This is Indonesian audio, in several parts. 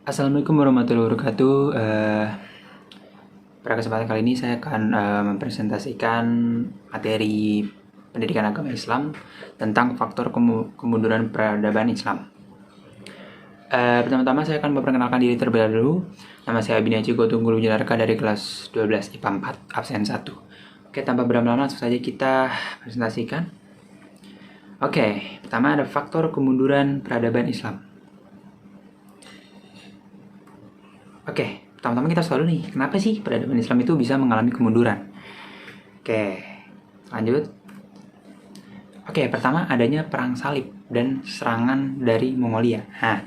Assalamualaikum warahmatullahi wabarakatuh. Pada kesempatan kali ini saya akan mempresentasikan materi pendidikan agama Islam tentang faktor kemunduran peradaban Islam. Pertama-tama saya akan memperkenalkan diri terlebih dahulu. Nama saya Abinaji Gotunggul Winarka dari kelas 12 IPA 4, absen 1. Oke, tanpa berlama-lama langsung saja kita presentasikan. Oke, pertama ada faktor kemunduran peradaban Islam. Oke, pertama-tama kita selalu nih, kenapa sih peradaban Islam itu bisa mengalami kemunduran? Oke, lanjut. Oke, pertama adanya perang salib dan serangan dari Mongolia. Nah,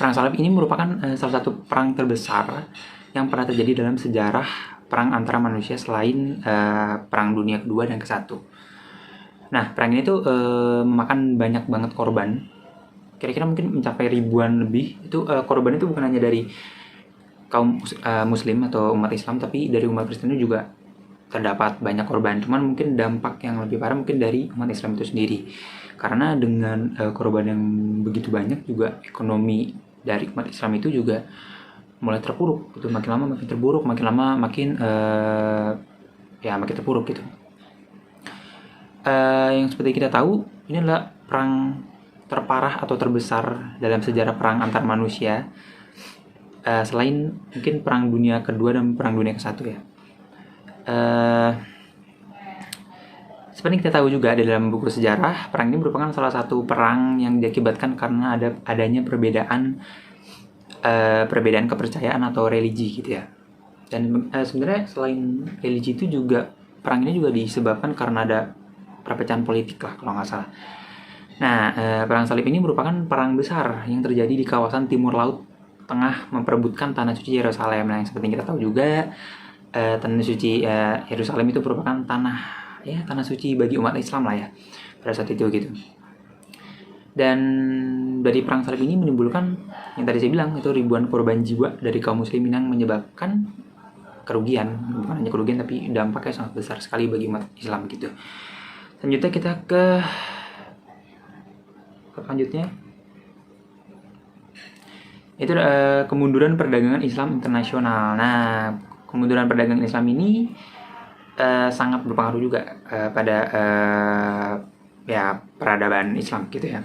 perang salib ini merupakan salah satu perang terbesar yang pernah terjadi dalam sejarah perang antara manusia selain perang dunia kedua dan ke-1. Nah, perang ini tuh memakan banyak banget korban. Kira-kira mungkin mencapai ribuan lebih. Itu korban itu bukan hanya dari kaum muslim atau umat Islam, tapi dari umat Kristen juga terdapat banyak korban. Cuman mungkin dampak yang lebih parah mungkin dari umat Islam itu sendiri, karena dengan korban yang begitu banyak juga ekonomi dari umat Islam itu juga mulai terpuruk gitu. Makin lama makin terburuk, makin lama makin makin terpuruk gitu. Yang seperti kita tahu, ini adalah perang terparah atau terbesar dalam sejarah perang antar manusia, selain mungkin perang dunia kedua dan perang dunia ke-1 ya. Seperti kita tahu juga di dalam buku sejarah, perang ini merupakan salah satu perang yang diakibatkan karena adanya perbedaan kepercayaan atau religi gitu ya. Dan sebenarnya selain religi itu juga perang ini juga disebabkan karena ada perpecahan politik lah kalau nggak salah. Nah, perang salib ini merupakan perang besar yang terjadi di kawasan timur laut tengah memperebutkan tanah suci Yerusalem. Nah, yang seperti kita tahu juga, tanah suci Yerusalem itu merupakan tanah suci bagi umat Islam lah ya pada saat itu gitu. Dan dari perang salib ini menimbulkan yang tadi saya bilang itu ribuan korban jiwa dari kaum muslimin yang menyebabkan kerugian, bukan hanya kerugian tapi dampaknya sangat besar sekali bagi umat Islam gitu. Selanjutnya kita ke selanjutnya itu kemunduran perdagangan Islam internasional. Nah, kemunduran perdagangan Islam ini sangat berpengaruh juga pada peradaban Islam gitu ya.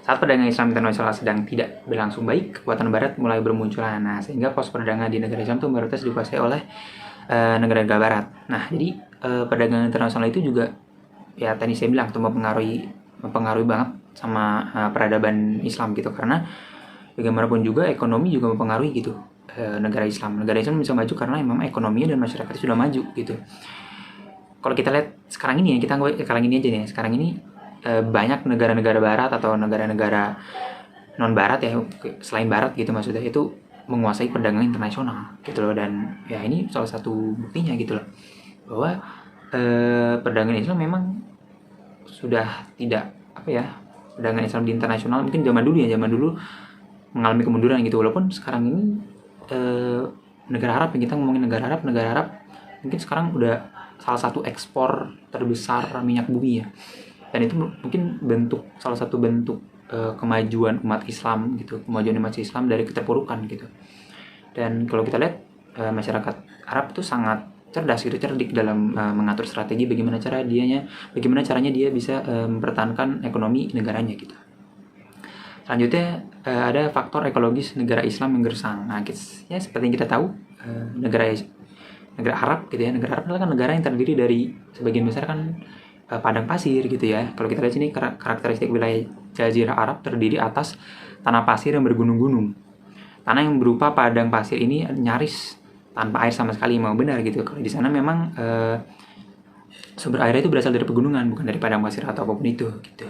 Saat perdagangan Islam internasional sedang tidak berlangsung baik, kekuatan Barat mulai bermunculan. Nah, sehingga pos perdagangan di negara Islam itu mayoritas dikuasai oleh negara-negara Barat. Nah, jadi perdagangan internasional itu juga ya tadi saya bilang tuh mempengaruhi banget sama peradaban Islam gitu, karena bagaimanapun juga ekonomi juga mempengaruhi gitu negara Islam. Negara Islam bisa maju karena memang ekonominya dan masyarakatnya sudah maju gitu. Kalau kita lihat sekarang ini ya, kita sekarang ini aja nih. Sekarang ini banyak negara-negara barat atau negara-negara non barat ya, selain barat gitu maksudnya, itu menguasai perdagangan internasional gitu loh. Dan ya ini salah satu buktinya gitu loh, bahwa perdagangan Islam memang sudah tidak perdagangan Islam di internasional mungkin zaman dulu mengalami kemunduran gitu. Walaupun sekarang ini negara Arab, yang kita ngomongin negara Arab mungkin sekarang udah salah satu ekspor terbesar minyak bumi ya. Dan itu mungkin salah satu bentuk kemajuan umat Islam gitu, kemajuan umat Islam dari keterpurukan gitu. Dan kalau kita lihat masyarakat Arab itu sangat cerdas gitu, cerdik dalam mengatur strategi bagaimana caranya dia bisa mempertahankan ekonomi negaranya gitu. Selanjutnya ada faktor ekologis negara Islam yang gersang. Nah, ya seperti yang kita tahu, negara Arab gitu ya. Negara Arab adalah kan negara yang terdiri dari sebagian besar kan padang pasir gitu ya. Kalau kita lihat sini karakteristik wilayah Jazirah Arab terdiri atas tanah pasir yang bergunung-gunung. Tanah yang berupa padang pasir ini nyaris tanpa air sama sekali, mau benar gitu. Kalau di sana memang sumber airnya itu berasal dari pegunungan, bukan dari padang pasir atau apapun itu gitu.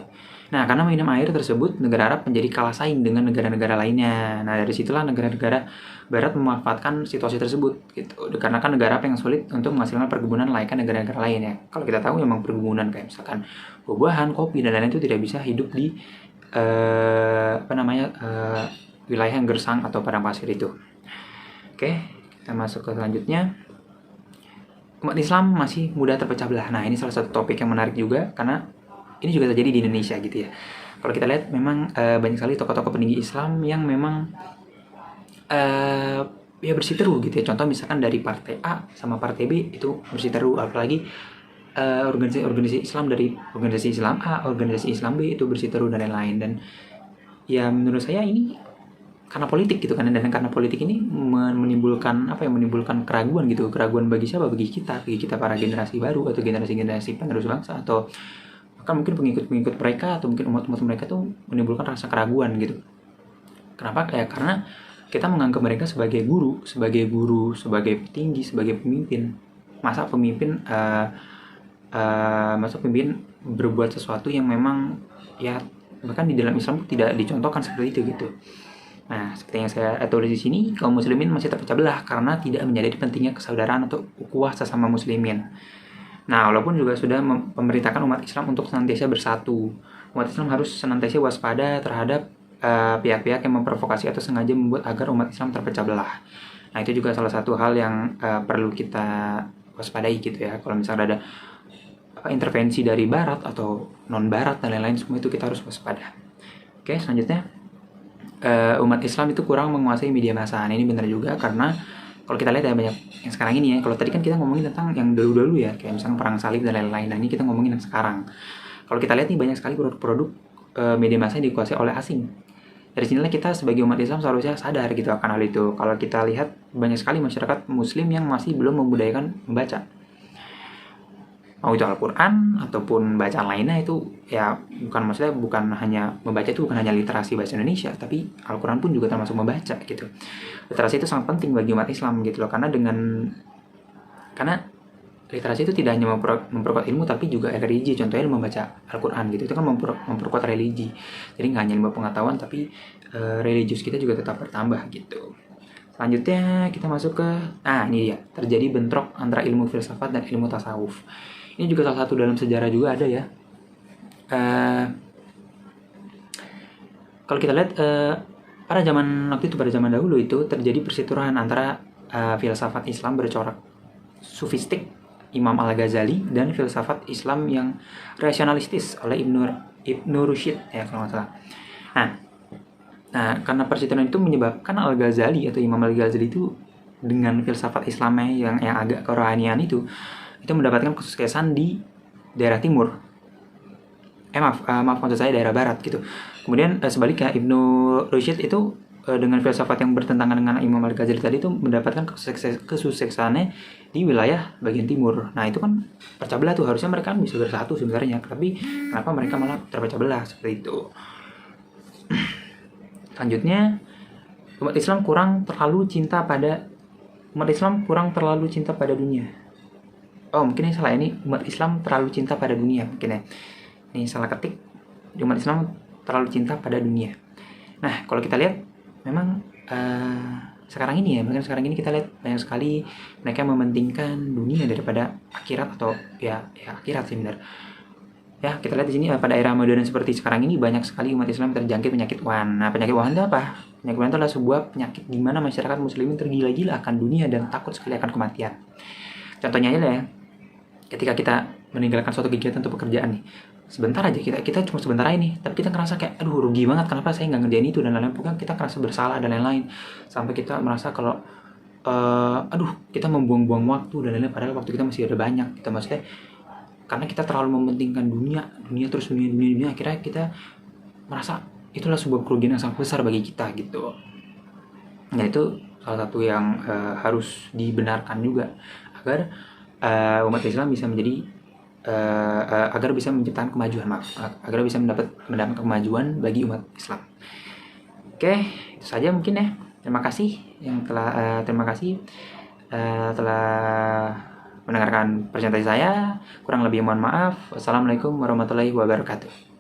Nah, karena minum air tersebut, negara Arab menjadi kalah saing dengan negara-negara lainnya. Nah, dari situlah negara-negara Barat memanfaatkan situasi tersebut gitu. Karena kan negara Arab yang sulit untuk menghasilkan perkebunan layaknya negara-negara lain ya. Kalau kita tahu memang perkebunan kayak misalkan buah-buahan, kopi dan lain-lain itu tidak bisa hidup di wilayah yang gersang atau padang pasir itu. Oke, kita masuk ke selanjutnya. Umat Islam masih mudah terpecah belah. Nah, ini salah satu topik yang menarik juga, karena ini juga terjadi di Indonesia gitu ya. Kalau kita lihat memang banyak sekali tokoh-tokoh peninggi Islam yang memang ya berseteru gitu ya. Contoh misalkan dari partai A sama partai B itu berseteru, apalagi organisasi Islam dari organisasi Islam A, organisasi Islam B itu berseteru dan lain-lain. Dan ya menurut saya ini karena politik gitu kan, dan karena politik ini menimbulkan menimbulkan keraguan gitu, keraguan bagi siapa, bagi kita para generasi baru atau generasi penerus bangsa, atau bahkan mungkin pengikut mereka atau mungkin umat mereka tuh menimbulkan rasa keraguan gitu. Kenapa? Ya karena kita menganggap mereka sebagai guru, sebagai petinggi, sebagai pemimpin. Masa pemimpin berbuat sesuatu yang memang ya bahkan di dalam Islam tidak dicontohkan seperti itu gitu. Nah, seperti yang saya tulis di sini, kaum muslimin masih terpecah belah karena tidak menyadari pentingnya persaudaraan atau ukhuwah sesama muslimin. Nah, walaupun juga sudah memerintahkan umat Islam untuk senantiasa bersatu, umat Islam harus senantiasa waspada terhadap pihak-pihak yang memprovokasi atau sengaja membuat agar umat Islam terpecah belah. Nah, itu juga salah satu hal yang perlu kita waspadai gitu ya. Kalau misalnya ada intervensi dari barat atau non-barat dan lain-lain, semua itu kita harus waspada. Oke, selanjutnya umat Islam itu kurang menguasai media massa. Nah, ini benar juga, karena kalau kita lihat ya banyak yang sekarang ini ya. Kalau tadi kan kita ngomongin tentang yang dulu-dulu ya, kayak misalnya perang salib dan lain-lain. Nah, ini kita ngomongin yang sekarang. Kalau kita lihat nih banyak sekali produk-produk media massa yang dikuasai oleh asing. Dari sinilah kita sebagai umat Islam seharusnya sadar gitu akan hal itu. Kalau kita lihat banyak sekali masyarakat muslim yang masih belum membudayakan membaca. Mau itu Al-Quran ataupun bacaan lainnya, itu ya bukan hanya membaca, itu bukan hanya literasi bahasa Indonesia, tapi Al-Quran pun juga termasuk membaca gitu. Literasi itu sangat penting bagi umat Islam gitu loh, karena literasi itu tidak hanya memperkuat ilmu tapi juga religi. Contohnya membaca Al-Quran gitu, itu kan memperkuat religi. Jadi nggak hanya ilmu pengetahuan tapi religius kita juga tetap bertambah gitu. Selanjutnya kita masuk ke ini dia, terjadi bentrok antara ilmu filsafat dan ilmu tasawuf. Ini juga salah satu dalam sejarah juga ada ya. Kalau kita lihat pada zaman dahulu itu terjadi perseteruan antara filsafat Islam bercorak sufistik Imam Al-Ghazali dan filsafat Islam yang rasionalistis oleh Ibnu Rushd ya kalau nggak salah. Nah, karena perseteruan itu menyebabkan Al-Ghazali atau Imam Al-Ghazali itu dengan filsafat Islamnya yang agak kerohanian itu mendapatkan kesuksesan di daerah timur. Maksud saya daerah barat gitu. Kemudian sebaliknya Ibnu Rushd itu dengan filsafat yang bertentangan dengan Imam Al-Ghazali tadi itu mendapatkan kesuksesannya di wilayah bagian timur. Nah, itu kan pecah belah tuh, harusnya mereka bisa bersatu sebenarnya, tapi kenapa mereka malah terpecah belah seperti itu. Selanjutnya, umat Islam kurang terlalu cinta pada dunia. Oh, mungkin ini salah, ini umat Islam terlalu cinta pada dunia mungkin ya. Ini salah ketik. Umat Islam terlalu cinta pada dunia. Nah, kalau kita lihat memang sekarang ini kita lihat banyak sekali mereka mementingkan dunia daripada akhirat, atau ya akhirat sih benar. Ya, kita lihat di sini pada era modern seperti sekarang ini banyak sekali umat Islam terjangkit penyakit wan. Nah, penyakit wan itu apa? Penyakit wan itu adalah sebuah penyakit di mana masyarakat muslimin tergila-gila akan dunia dan takut sekali akan kematian. Contohnya aja ya, ketika kita meninggalkan suatu kegiatan atau pekerjaan nih, sebentar aja kita cuma sebentar aja nih, tapi kita ngerasa kayak aduh rugi banget, kenapa saya nggak ngerjain itu dan lain-lain. Pokoknya kita ngerasa bersalah dan lain-lain, sampai kita merasa kalau kita membuang-buang waktu dan lain-lain, padahal waktu kita masih ada banyak. Kita maksudnya karena kita terlalu mementingkan dunia, akhirnya kita merasa itulah sebuah kerugian yang sangat besar bagi kita gitu. Nah, itu salah satu yang harus dibenarkan juga agar umat Islam bisa menjadi agar bisa menciptakan kemajuan, agar bisa mendapat kemajuan bagi umat Islam. Oke, itu saja mungkin ya. Terima kasih telah mendengarkan presentasi saya. Kurang lebih mohon maaf. Wassalamualaikum warahmatullahi wabarakatuh.